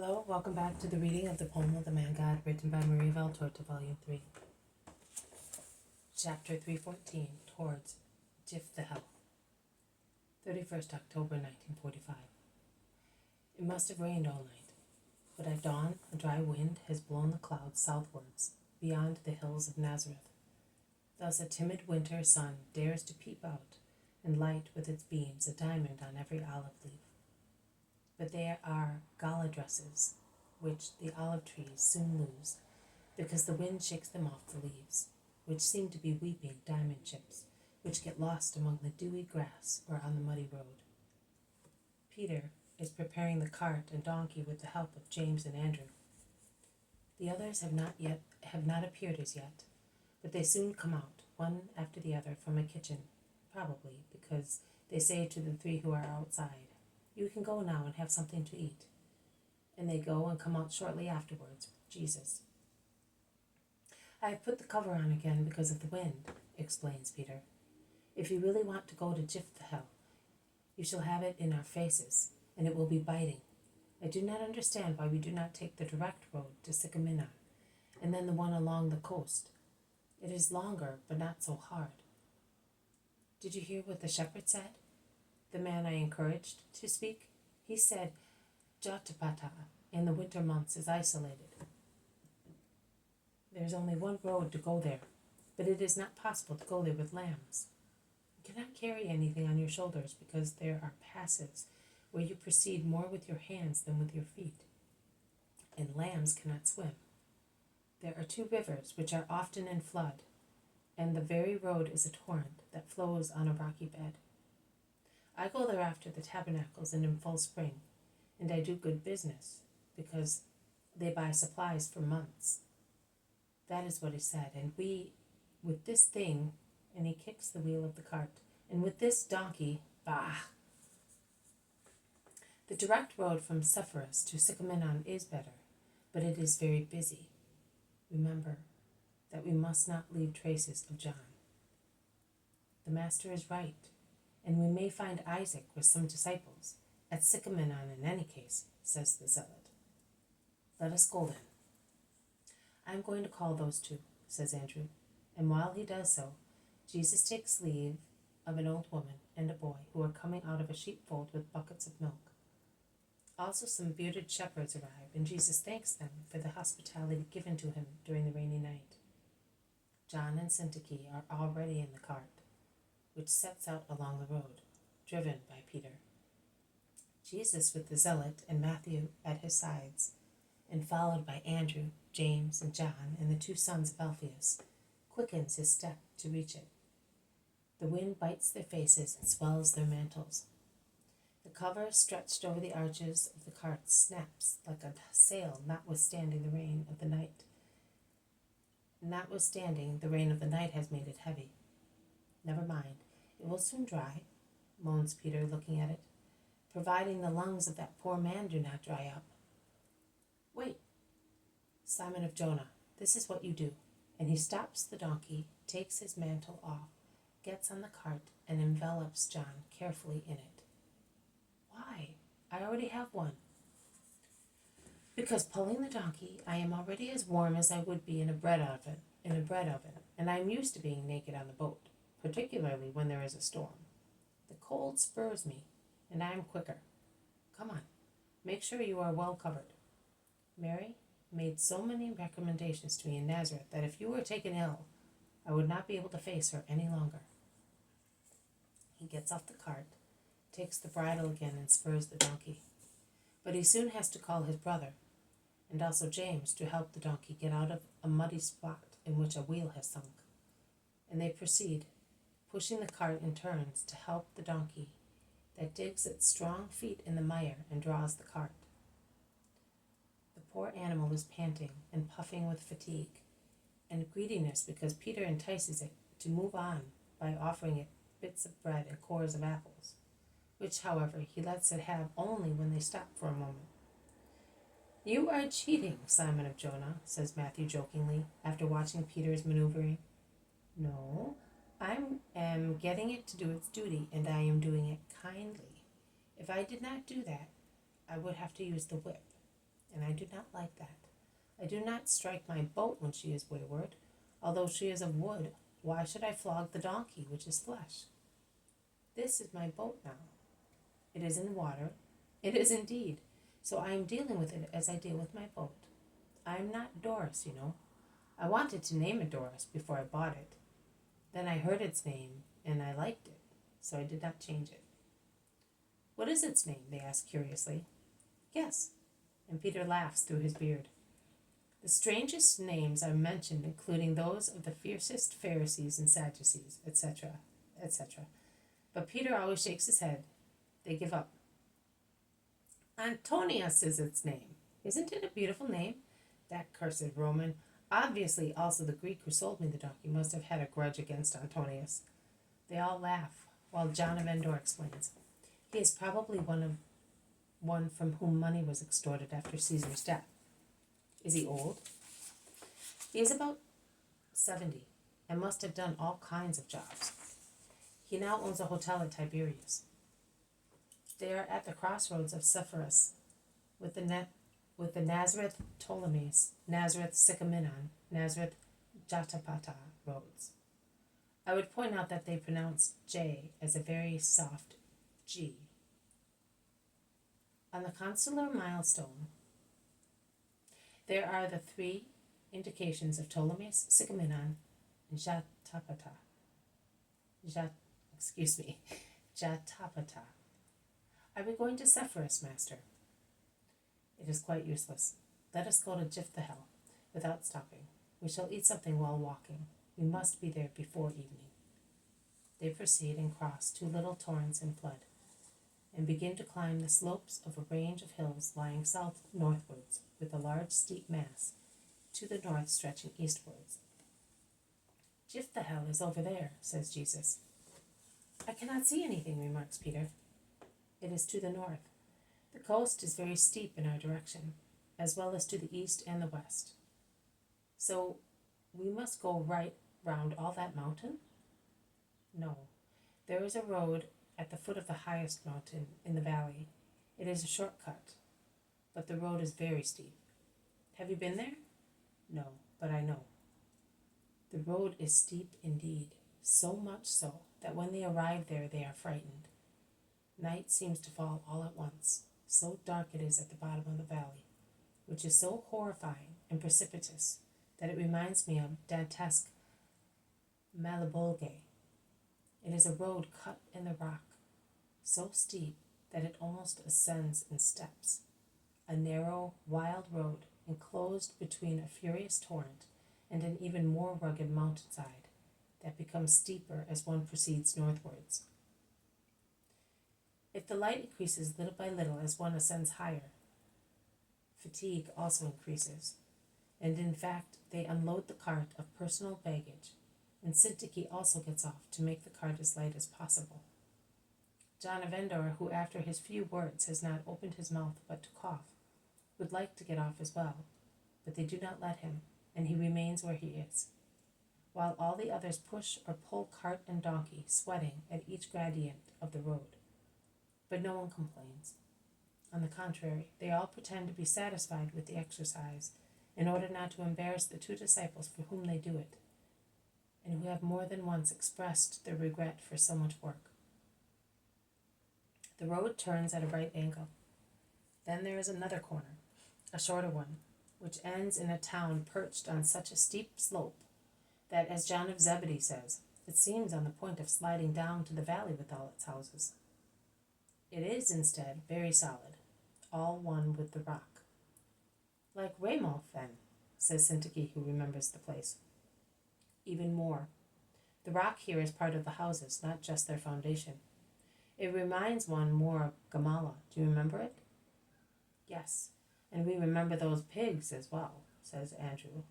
Hello, welcome back to the reading of the poem of the Man God, written by Marie Valtorta, Volume 3. Chapter 314, Towards Jiphthahel, 31st October 1945. It must have rained all night, but at dawn a dry wind has blown the clouds southwards, beyond the hills of Nazareth. Thus a timid winter sun dares to peep out and light with its beams a diamond on every olive leaf. But they are gala dresses, which the olive trees soon lose, because the wind shakes them off the leaves, which seem to be weeping diamond chips, which get lost among the dewy grass or on the muddy road. Peter is preparing the cart and donkey with the help of James and Andrew. The others have not appeared as yet, but they soon come out, one after the other, from a kitchen, probably because they say to the three who are outside, "You can go now and have something to eat." And they go and come out shortly afterwards with Jesus. "I have put the cover on again because of the wind," explains Peter. "If you really want to go to Jiphthahel, you shall have it in our faces, and it will be biting. I do not understand why we do not take the direct road to Sycamina, and then the one along the coast. It is longer, but not so hard." "Did you hear what the shepherd said? The man I encouraged to speak? He said Jiphthahel in the winter months is isolated. There is only one road to go there, but it is not possible to go there with lambs. You cannot carry anything on your shoulders because there are passes where you proceed more with your hands than with your feet, and lambs cannot swim. There are 2 rivers which are often in flood, and the very road is a torrent that flows on a rocky bed. I go there after the tabernacles and in full spring, and I do good business, because they buy supplies for months." That is what he said, and we, with this thing, and he kicks the wheel of the cart, and with this donkey, bah! The direct road from Sepphoris to Sycamina is better, but it is very busy. Remember that we must not leave traces of John. The master is right, and we may find Isaac with some disciples at Sycamina in any case, says the zealot. "Let us go then." "I am going to call those 2, says Andrew, and while he does so, Jesus takes leave of an old woman and a boy who are coming out of a sheepfold with buckets of milk. Also some bearded shepherds arrive, and Jesus thanks them for the hospitality given to him during the rainy night. John and Syntyche are already in the cart, which sets out along the road, driven by Peter. Jesus with the zealot and Matthew at his sides, and followed by Andrew, James, and John, and the 2 sons of Alphaeus, quickens his step to reach it. The wind bites their faces and swells their mantles. The cover stretched over the arches of the cart snaps like a sail, notwithstanding the rain of the night. Has made it heavy. "Never mind, it will soon dry," moans Peter, looking at it, "providing the lungs of that poor man do not dry up." "Wait, Simon of Jonah, this is what you do." And he stops the donkey, takes his mantle off, gets on the cart, and envelops John carefully in it. "Why? I already have one." "Because pulling the donkey, I am already as warm as I would be in a bread oven, and I am used to being naked on the boat, particularly when there is a storm. The cold spurs me, and I am quicker. Come on, make sure you are well covered. Mary made so many recommendations to me in Nazareth that if you were taken ill, I would not be able to face her any longer." He gets off the cart, takes the bridle again, and spurs the donkey. But he soon has to call his brother, and also James, to help the donkey get out of a muddy spot in which a wheel has sunk. And they proceed, pushing the cart in turns to help the donkey that digs its strong feet in the mire and draws the cart. The poor animal is panting and puffing with fatigue and greediness because Peter entices it to move on by offering it bits of bread and cores of apples, which, however, he lets it have only when they stop for a moment. "You are cheating, Simon of Jonah," says Matthew jokingly, after watching Peter's maneuvering. "No, I am getting it to do its duty, and I am doing it kindly. If I did not do that, I would have to use the whip. and I do not like that. I do not strike my boat when she is wayward. Although she is of wood, why should I flog the donkey, which is flesh? This is my boat now. It is in water. It is indeed. So I am dealing with it as I deal with my boat. I am not Doris, you know. I wanted to name it Doris before I bought it. Then I heard its name, and I liked it, so I did not change it. What is its name? They ask curiously. Guess. And Peter laughs through his beard. The strangest names are mentioned, including those of the fiercest Pharisees and Sadducees, etc., etc. But Peter always shakes his head. They give up. Antonius is its name. Isn't it a beautiful name? That cursed Roman. Obviously, also the Greek who sold me the donkey must have had a grudge against Antonius. They all laugh, while John of Endor explains. He is probably one from whom money was extorted after Caesar's death. Is he old? He is about 70 and must have done all kinds of jobs. He now owns a hotel at Tiberias. They are at the crossroads of Sepphoris with the Nazareth Ptolemies, Nazareth Sycaminon, Nazareth Jatapata roads. I would point out that they pronounce J as a very soft G. On the consular milestone, there are the three indications of Ptolemies, Sycaminon, and Jatapata. Jatapata. Are we going to Sepphoris, master? It is quite useless. Let us go to Jiphthahel without stopping. We shall eat something while walking. We must be there before evening. They proceed and cross two little torrents in flood, and begin to climb the slopes of a range of hills lying south-northwards, with a large steep mass to the north stretching eastwards. Jiphthahel is over there, says Jesus. I cannot see anything, remarks Peter. It is to the north. The coast is very steep in our direction, as well as to the east and the west. So we must go right round all that mountain? No. There is a road at the foot of the highest mountain in the valley. It is a shortcut, but the road is very steep. Have you been there? No, but I know. The road is steep indeed, so much so that when they arrive there they are frightened. Night seems to fall all at once. So dark it is at the bottom of the valley, which is so horrifying and precipitous that it reminds me of Dantesque Malebolge. It is a road cut in the rock, so steep that it almost ascends in steps, a narrow, wild road enclosed between a furious torrent and an even more rugged mountainside that becomes steeper as one proceeds northwards. If the light increases little by little as one ascends higher, fatigue also increases, and in fact they unload the cart of personal baggage, and Syntyche also gets off to make the cart as light as possible. John of Endor, who after his few words has not opened his mouth but to cough, would like to get off as well, but they do not let him, and he remains where he is, while all the others push or pull cart and donkey, sweating at each gradient of the road. But no one complains. On the contrary, they all pretend to be satisfied with the exercise, in order not to embarrass the two disciples for whom they do it, and who have more than once expressed their regret for so much work. The road turns at a right angle. Then there is another corner, a shorter one, which ends in a town perched on such a steep slope that, as John of Zebedee says, it seems on the point of sliding down to the valley with all its houses. It is, instead, very solid, all one with the rock. Like Raymond, then, says Syntyche, who remembers the place. Even more. The rock here is part of the houses, not just their foundation. It reminds one more of Gamala. Do you remember it? Yes, and we remember those pigs as well, says Andrew.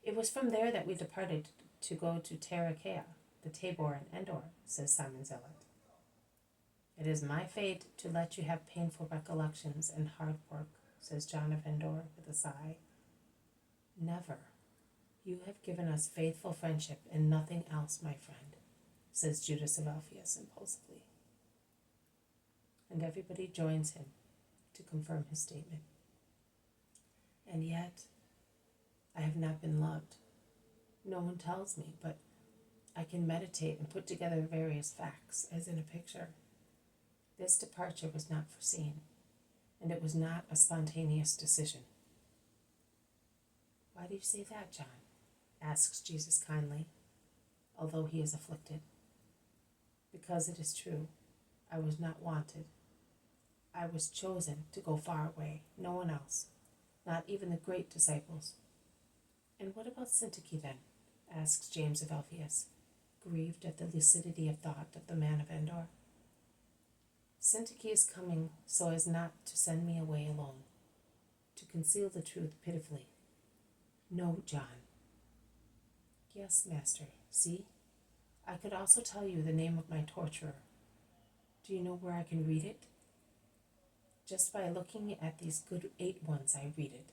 It was from there that we departed to go to Terrachaea, the Tabor and Endor, says Simon Zealot. It is my fate to let you have painful recollections and hard work, says John of Endor with a sigh. Never. You have given us faithful friendship and nothing else, my friend, says Judas of Alphaeus impulsively. And everybody joins him to confirm his statement. and yet I have not been loved. No one tells me, but I can meditate and put together various facts, as in a picture. This departure was not foreseen, and it was not a spontaneous decision. Why do you say that, John? Asks Jesus kindly, although he is afflicted. Because it is true, I was not wanted. I was chosen to go far away, no one else, not even the great disciples. And what about Syntyche then? Asks James of Alphaeus, grieved at the lucidity of thought of the man of Endor. Syntyche is coming so as not to send me away alone, to conceal the truth pitifully. No, John. Yes, Master, see? I could also tell you the name of my torturer. Do you know where I can read it? Just by looking at these good 8 ones I read it.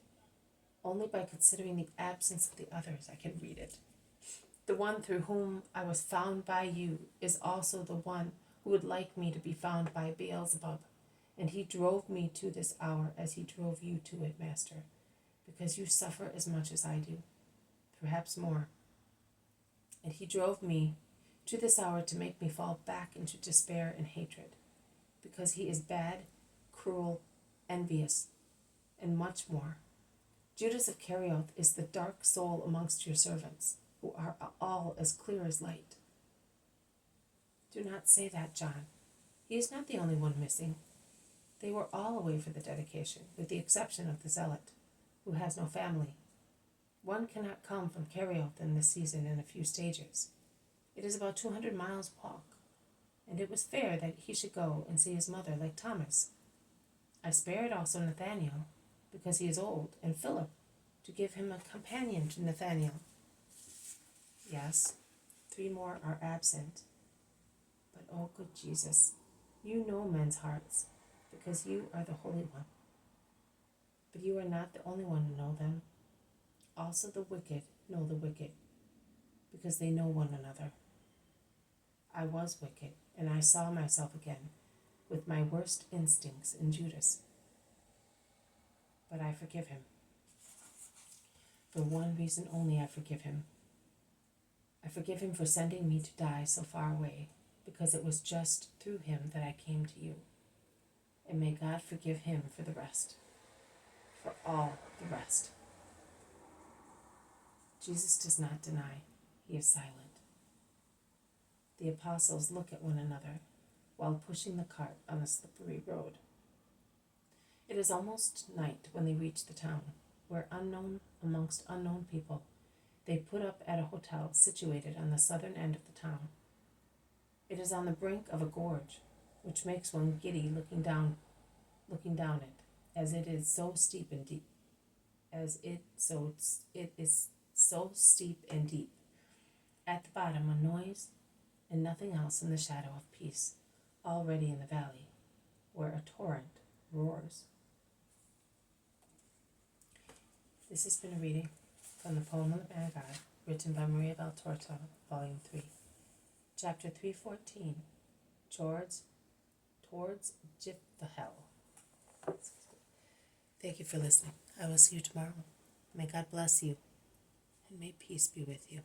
Only by considering the absence of the others I can read it. The one through whom I was found by you is also the one who would like me to be found by Beelzebub, and he drove me to this hour as he drove you to it, Master, because you suffer as much as I do, perhaps more. And he drove me to this hour to make me fall back into despair and hatred, because he is bad, cruel, envious, and much more. Judas of Kerioth is the dark soul amongst your servants, who are all as clear as light. Do not say that, John. He is not the only one missing. They were all away for the dedication, with the exception of the zealot, who has no family. One cannot come from Kerioth in this season in a few stages. It is about 200 miles walk, and it was fair that he should go and see his mother like Thomas. I spared also Nathanael, because he is old, and Philip, to give him a companion to Nathanael. Yes, 3 more are absent. But, oh good Jesus, you know men's hearts, because you are the Holy One. But you are not the only one to know them. Also the wicked know the wicked, because they know one another. I was wicked, and I saw myself again, with my worst instincts in Judas. But I forgive him. For one reason only I forgive him. I forgive him for sending me to die so far away, because it was just through him that I came to you. And may God forgive him for the rest, for all the rest. Jesus does not deny, he is silent. The apostles look at one another while pushing the cart on a slippery road. It is almost night when they reach the town, where, unknown amongst unknown people, they put up at a hotel situated on the southern end of the town. It is on the brink of a gorge, which makes one giddy looking down it, as it is so steep and deep. It is so steep and deep. At the bottom, a noise and nothing else in the shadow of peace, already in the valley, where a torrent roars. This has been a reading from the poem of the Man of God, written by Maria Valtorta, Volume 3, Chapter 314, Towards Jiphthahel. Thank you for listening. I will see you tomorrow. May God bless you, and may peace be with you.